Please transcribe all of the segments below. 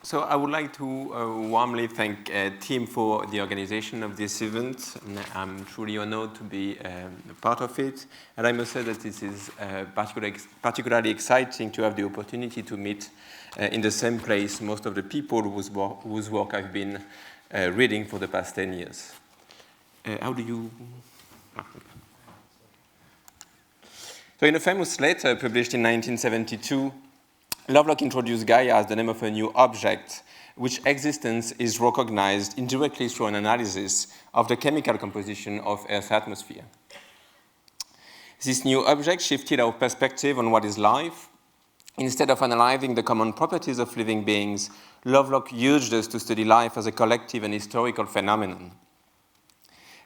So I would like to warmly thank Tim for the organization of this event. I'm truly honored to be a part of it. And I must say that this is particularly exciting to have the opportunity to meet in the same place most of the people whose work I've been reading for the past 10 years. How do you... So in a famous letter published in 1972, Lovelock introduced Gaia as the name of a new object, which existence is recognized indirectly through an analysis of the chemical composition of Earth's atmosphere. This new object shifted our perspective on what is life. Instead of analyzing the common properties of living beings, Lovelock urged us to study life as a collective and historical phenomenon.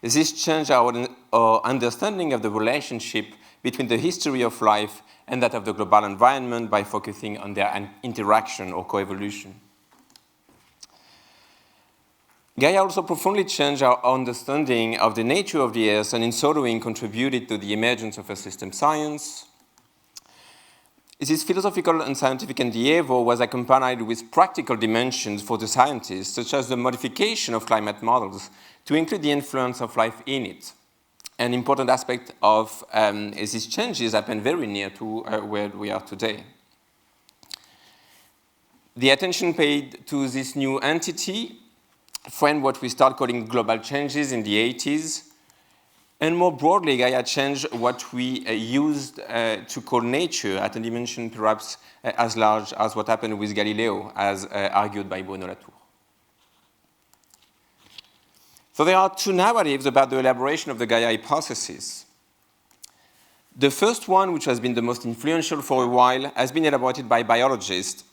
This changed our understanding of the relationship between the history of life and that of the global environment by focusing on their interaction or coevolution. Gaia also profoundly changed our understanding of the nature of the Earth and in so doing contributed to the emergence of a system science. This philosophical and scientific endeavor was accompanied with practical dimensions for the scientists, such as the modification of climate models to include the influence of life in it. An important aspect of these changes happened very near to where we are today. The attention paid to this new entity framed what we start calling global changes in the 80s. And more broadly, Gaia changed what we used to call nature at a dimension perhaps as large as what happened with Galileo, as argued by Bruno Latour. So there are two narratives about the elaboration of the Gaia hypothesis. The first one, which has been the most influential for a while, has been elaborated by biologists.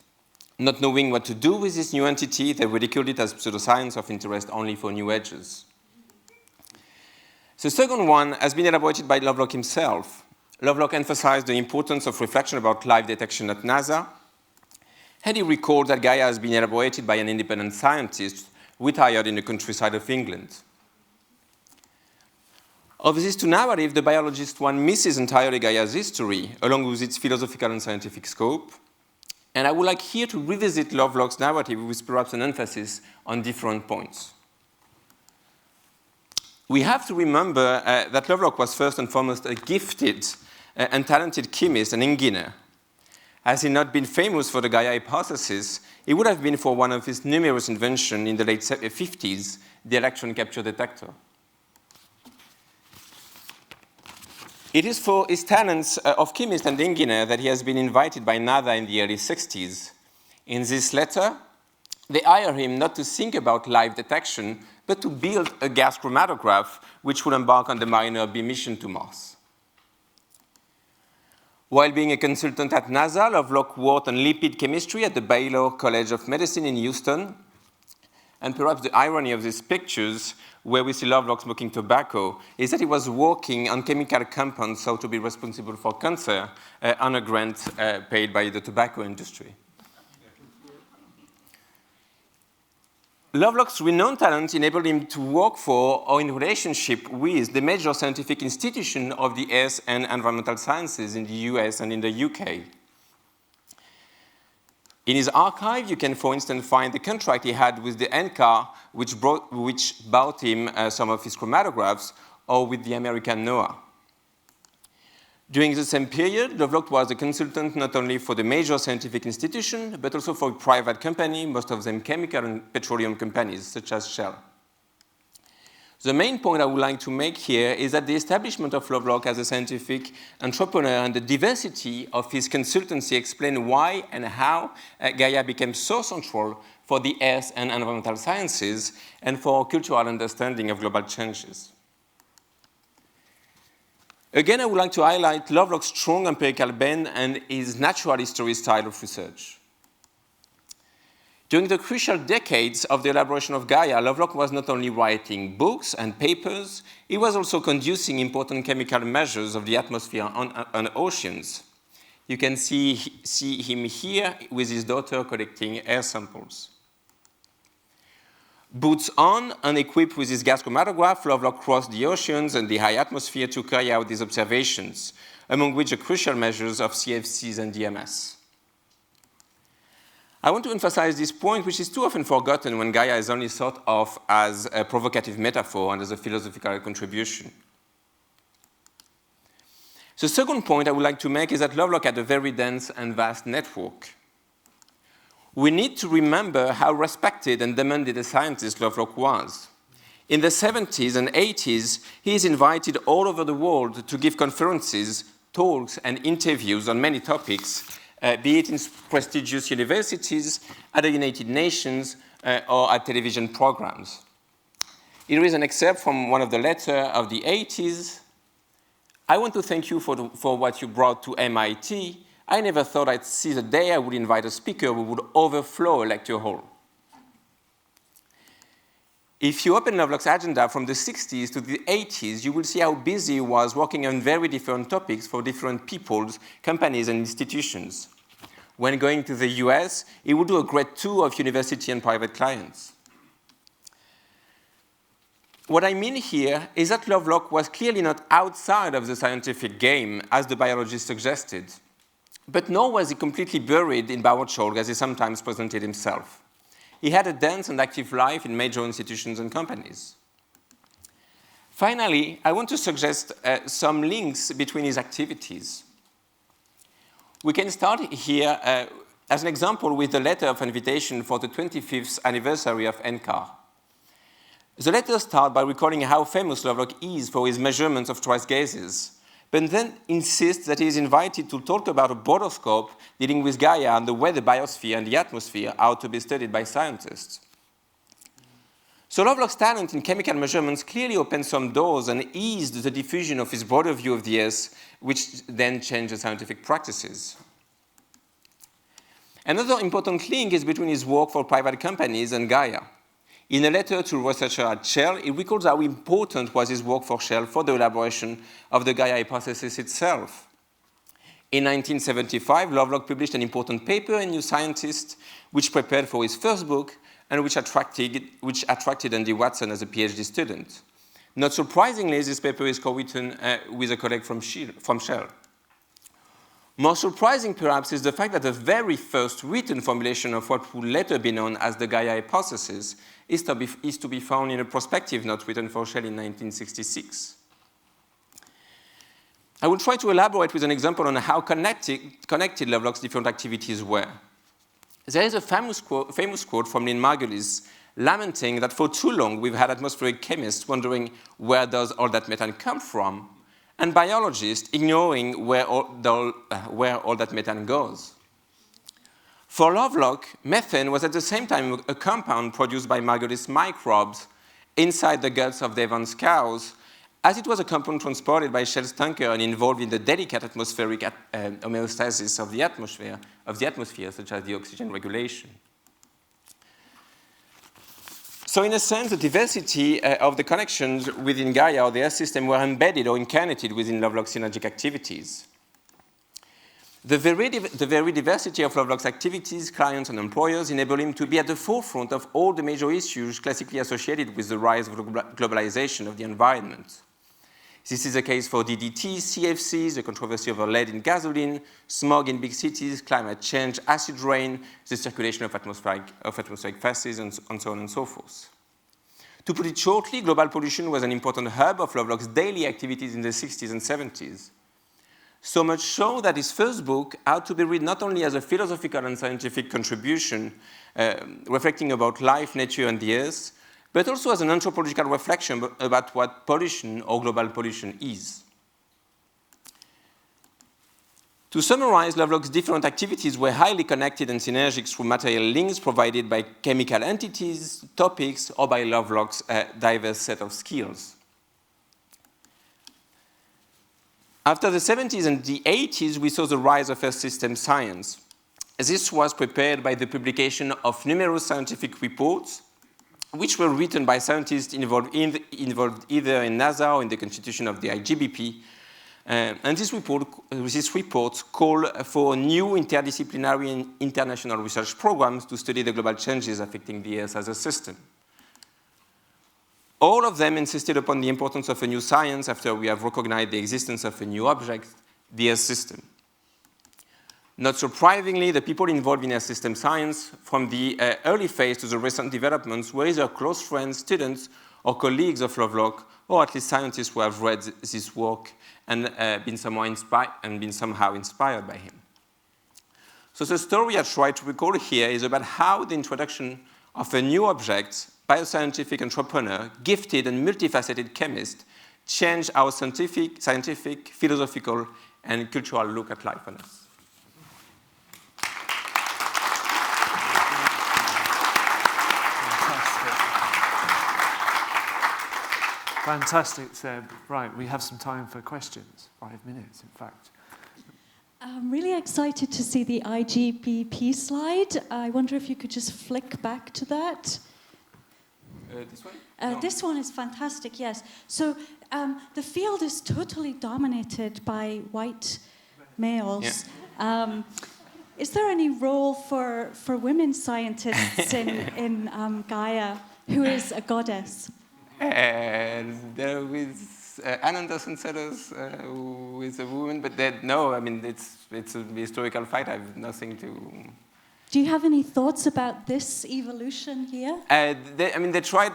Not knowing what to do with this new entity, they ridiculed it as pseudoscience of interest only for New Agers. The second one has been elaborated by Lovelock himself. Lovelock emphasized the importance of reflection about life detection at NASA, and he recalled that Gaia has been elaborated by an independent scientist retired in the countryside of England. Of these two narratives, the biologist one misses entirely Gaia's history, along with its philosophical and scientific scope. And I would like here to revisit Lovelock's narrative with perhaps an emphasis on different points. We have to remember that Lovelock was first and foremost a gifted and talented chemist and engineer. Had he not been famous for the Gaia hypothesis, it would have been for one of his numerous inventions in the late 50s, the electron capture detector. It is for his talents of chemist and engineer that he has been invited by NASA in the early 60s. In this letter, they hire him not to think about live detection, but to build a gas chromatograph which would embark on the Mariner B mission to Mars. While being a consultant at NASA, Lovelock worked on lipid chemistry at the Baylor College of Medicine in Houston. And perhaps the irony of these pictures, where we see Lovelock smoking tobacco, is that he was working on chemical compounds thought to be responsible for cancer on a grant paid by the tobacco industry. Lovelock's renowned talent enabled him to work for or in relationship with the major scientific institution of the earth and environmental sciences in the US and in the UK. In his archive, you can, for instance, find the contract he had with the NCAR, which bought him some of his chromatographs, or with the American NOAA. During the same period, Lovelock was a consultant not only for the major scientific institution, but also for private companies, most of them chemical and petroleum companies, such as Shell. The main point I would like to make here is that the establishment of Lovelock as a scientific entrepreneur and the diversity of his consultancy explain why and how Gaia became so central for the earth and environmental sciences and for our cultural understanding of global changes. Again, I would like to highlight Lovelock's strong empirical bent and his natural history style of research. During the crucial decades of the elaboration of Gaia, Lovelock was not only writing books and papers, he was also conducting important chemical measures of the atmosphere and oceans. You can see him here with his daughter collecting air samples. Boots on and equipped with his gas chromatograph, Lovelock crossed the oceans and the high atmosphere to carry out these observations, among which are crucial measures of CFCs and DMS. I want to emphasize this point, which is too often forgotten when Gaia is only thought of as a provocative metaphor and as a philosophical contribution. The second point I would like to make is that Lovelock had a very dense and vast network. We need to remember how respected and demanded a scientist Lovelock was. In the 70s and 80s, he is invited all over the world to give conferences, talks, and interviews on many topics, be it in prestigious universities, at the United Nations, or at television programs. Here is an excerpt from one of the letters of the 80s. I want to thank you for what you brought to MIT. I never thought I'd see the day I would invite a speaker who would overflow a lecture hall. If you open Lovelock's agenda from the 60s to the 80s, you will see how busy he was working on very different topics for different peoples, companies, and institutions. When going to the US, he would do a great tour of university and private clients. What I mean here is that Lovelock was clearly not outside of the scientific game, as the biologist suggested, but nor was he completely buried in Bauerscholk, as he sometimes presented himself. He had a dense and active life in major institutions and companies. Finally, I want to suggest some links between his activities. We can start here as an example with the letter of invitation for the 25th anniversary of NCAR. The letter starts by recalling how famous Lovelock is for his measurements of twice gases, but then insists that he is invited to talk about a broader scope dealing with Gaia and the way the biosphere and the atmosphere are to be studied by scientists. So Lovelock's talent in chemical measurements clearly opened some doors and eased the diffusion of his broader view of the Earth, which then changed the scientific practices. Another important link is between his work for private companies and Gaia. In a letter to a researcher at Shell, he recalls how important was his work for Shell for the elaboration of the Gaia hypothesis itself. In 1975, Lovelock published an important paper in New Scientist, which prepared for his first book and which attracted Andy Watson as a PhD student. Not surprisingly, this paper is co-written with a colleague from Shell. More surprising, perhaps, is the fact that the very first written formulation of what would later be known as the Gaia hypothesis is to be found in a prospective note written for Shell in 1966. I will try to elaborate with an example on how connected Lovelock's different activities were. There is a famous quote from Lynn Margulis lamenting that for too long we've had atmospheric chemists wondering where does all that methane come from, and biologists ignoring where all that methane goes. For Lovelock, methane was at the same time a compound produced by Margulis microbes inside the guts of Devon's cows, as it was a compound transported by Shell's tanker and involved in the delicate atmospheric homeostasis of the atmosphere, such as the oxygen regulation. So in a sense, the diversity of the connections within Gaia or the Earth system were embedded or incarnated within Lovelock's synergic activities. The very diversity of Lovelock's activities, clients, and employers enable him to be at the forefront of all the major issues classically associated with the rise of globalization of the environment. This is the case for DDT, CFCs, the controversy over lead in gasoline, smog in big cities, climate change, acid rain, the circulation of atmospheric gases, and so on and so forth. To put it shortly, global pollution was an important hub of Lovelock's daily activities in the 60s and 70s. So much so that his first book had to be read not only as a philosophical and scientific contribution reflecting about life, nature, and the earth, but also as an anthropological reflection about what pollution or global pollution is. To summarize, Lovelock's different activities were highly connected and synergic through material links provided by chemical entities, topics, or by Lovelock's diverse set of skills. After the 70s and the 80s, we saw the rise of Earth system science. This was prepared by the publication of numerous scientific reports, which were written by scientists involved either in NASA or in the constitution of the IGBP. And these reports call for new interdisciplinary and international research programs to study the global changes affecting the Earth as a system. All of them insisted upon the importance of a new science after we have recognized the existence of a new object, the Earth system. Not surprisingly, the people involved in system science, from the early phase to the recent developments, were either close friends, students, or colleagues of Lovelock, or at least scientists who have read this work and been somehow inspired by him. So the story I try to recall here is about how the introduction of a new object by a scientific entrepreneur, gifted and multifaceted chemist, changed our scientific, philosophical, and cultural look at life on Earth. Fantastic, Seb. Right, we have some time for questions. 5 minutes, in fact. I'm really excited to see the IGBP slide. I wonder if you could just flick back to that. This one? No. This one is fantastic, yes. So the field is totally dominated by white males. Yeah. Is there any role for women scientists in Gaia, who is a goddess? There is Ann Anderson-Sellers, who is a woman, but no, I mean, it's a historical fight. I have nothing to... Do you have any thoughts about this evolution here? They tried,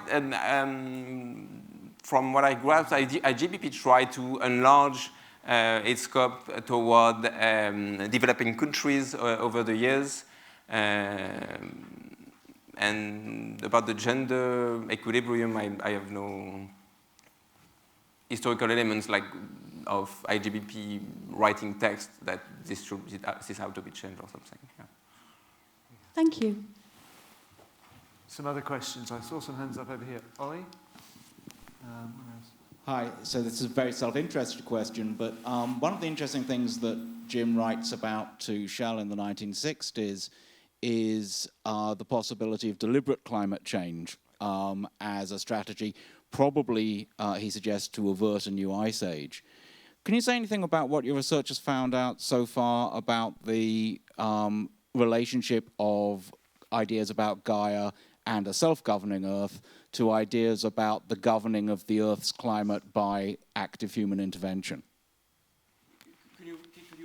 from what I grasped, IGBP tried to enlarge its scope toward developing countries over the years. And about the gender equilibrium, I have no historical elements like of IGBP writing text that this have to be changed or something. Yeah. Thank you. Some other questions. I saw some hands up over here. Ollie? Hi. So this is a very self-interested question, but one of the interesting things that Jim writes about to Shell in the 1960s is the possibility of deliberate climate change as a strategy, probably, he suggests, to avert a new ice age. Can you say anything about what your research has found out so far about the relationship of ideas about Gaia and a self-governing Earth to ideas about the governing of the Earth's climate by active human intervention? Could you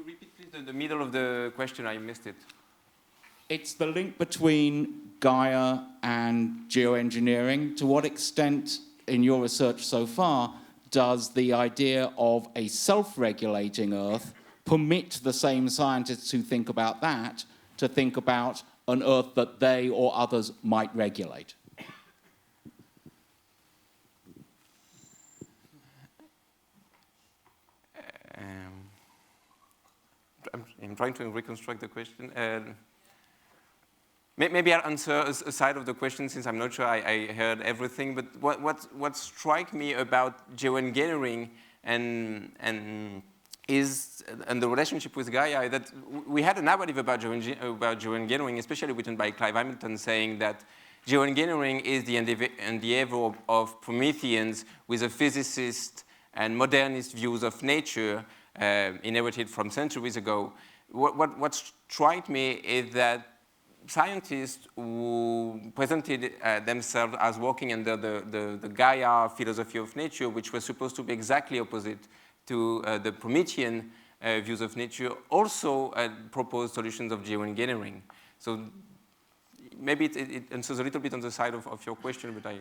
repeat, please, the middle of the question? I missed it. It's the link between Gaia and geoengineering. To what extent, in your research so far, does the idea of a self-regulating Earth permit the same scientists who think about that to think about an Earth that they or others might regulate? I'm trying to reconstruct the question. Maybe I'll answer a side of the question since I'm not sure I heard everything. But what struck me about geoengineering and the relationship with Gaia, that we had a narrative about geoengineering, especially written by Clive Hamilton, saying that geoengineering is the endeavor of Prometheans with a physicist and modernist views of nature inherited from centuries ago. What struck me is that scientists who presented themselves as working under the Gaia philosophy of nature, which was supposed to be exactly opposite to the Promethean views of nature, also proposed solutions of geoengineering. So maybe it answers a little bit on the side of your question, but